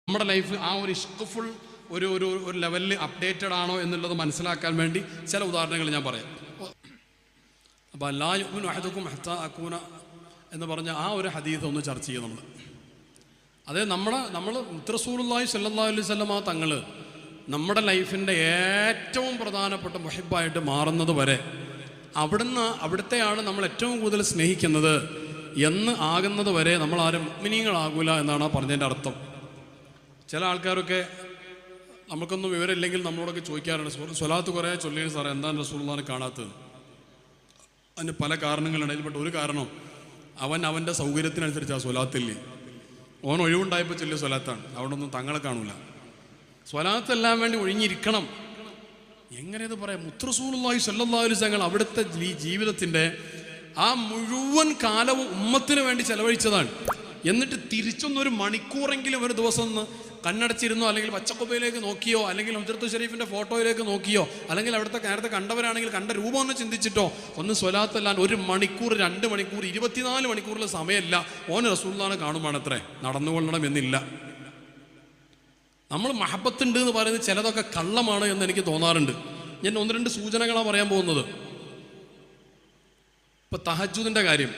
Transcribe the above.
നമ്മുടെ ലൈഫ് ആ ഒരു ഇഷ്കഫുൾ ഒരു ഒരു ഒരു ലെവലിൽ അപ്ഡേറ്റഡ് ആണോ എന്നുള്ളത് മനസ്സിലാക്കാൻ വേണ്ടി ചില ഉദാഹരണങ്ങൾ ഞാൻ പറയാം. അപ്പോൾ ലാ യുഅ്മിനു അഹദുക്കും ഹത്താ അകൂന എന്ന് പറഞ്ഞ ആ ഒരു ഹദീസ് ഒന്ന് ചർച്ച ചെയ്യും നമ്മൾ. അതേ നമ്മൾ റസൂലുള്ളാഹി സ്വല്ലല്ലാഹു അലൈഹി വസല്ലം തങ്ങൾ നമ്മുടെ ലൈഫിൻ്റെ ഏറ്റവും പ്രധാനപ്പെട്ട മുഹിബ്ബായിട്ട് മാറുന്നത് വരെ അവിടുത്തെയാണ് നമ്മൾ ഏറ്റവും കൂടുതൽ സ്നേഹിക്കുന്നത് എന്ന് ആകുന്നത് വരെ നമ്മൾ ആരും മുഅ്മിനീങ്ങളാകൂല എന്നാണ് ആ പറഞ്ഞതിൻ്റെ അർത്ഥം. ചില ആൾക്കാരൊക്കെ നമുക്കൊന്നും വിവരമില്ലെങ്കിൽ നമ്മളോടൊക്കെ ചോദിക്കാറുണ്ട്, സ്വലാത്ത് കുറേ ചൊല്ലിയത് സാറേ എന്താണ് റസൂലുള്ളാഹിനെ കാണാത്തത്? അതിന് പല കാരണങ്ങളുണ്ടായിൽപ്പെട്ട ഒരു കാരണം അവൻ്റെ സൗകര്യത്തിനനുസരിച്ച് ആ സ്വലാത്തില്ലേ, ഓൻ ഒഴിവുണ്ടായപ്പോൾ ചൊല്ലിയ സ്വലാത്താണ്, അവിടെ ഒന്നും തങ്ങളെ കാണൂല. സ്വലാത്തെല്ലാം വേണ്ടി ഒഴിഞ്ഞിരിക്കണം. എങ്ങനെയത് പറയാം? റസൂലുള്ളാഹി സ്വല്ലല്ലാഹു അലൈഹി വസല്ലം അവിടുത്തെ ജീവിതത്തിൻ്റെ ആ മുഴുവൻ കാലവും ഉമ്മത്തിന് വേണ്ടി ചെലവഴിച്ചതാണ്. എന്നിട്ട് തിരിച്ചൊന്നൊരു മണിക്കൂറെങ്കിലും ഒരു ദിവസം ഒന്ന് കണ്ണടച്ചിരുന്നോ, അല്ലെങ്കിൽ പച്ചക്കൊബയിലേക്ക് നോക്കിയോ, അല്ലെങ്കിൽ ഹുജ്റത്തു ഷരീഫിൻ്റെ ഫോട്ടോയിലേക്ക് നോക്കിയോ, അല്ലെങ്കിൽ അവിടുത്തെ നേരത്തെ കണ്ടവരാണെങ്കിൽ കണ്ട രൂപം ഒന്ന് ചിന്തിച്ചിട്ടോ ഒന്ന് സ്വലാത്തല്ലാൻ 1 മണിക്കൂർ 2 മണിക്കൂർ 24 മണിക്കൂറിലെ സമയമില്ല ഓന് റസൂലുള്ളാഹിനെ കാണുമ്പോഴത്രേ നടന്നുകൊള്ളണം എന്നില്ല. നമ്മൾ മഹബത്തുണ്ട് എന്ന് പറയുന്നത് ചിലതൊക്കെ കള്ളമാണ് എന്ന് എനിക്ക് തോന്നാറുണ്ട്. ഞാൻ 1-2 സൂചനകളാണ് പറയാൻ പോകുന്നത്. ഇപ്പം തഹജ്ജുദിൻ്റെ കാര്യം,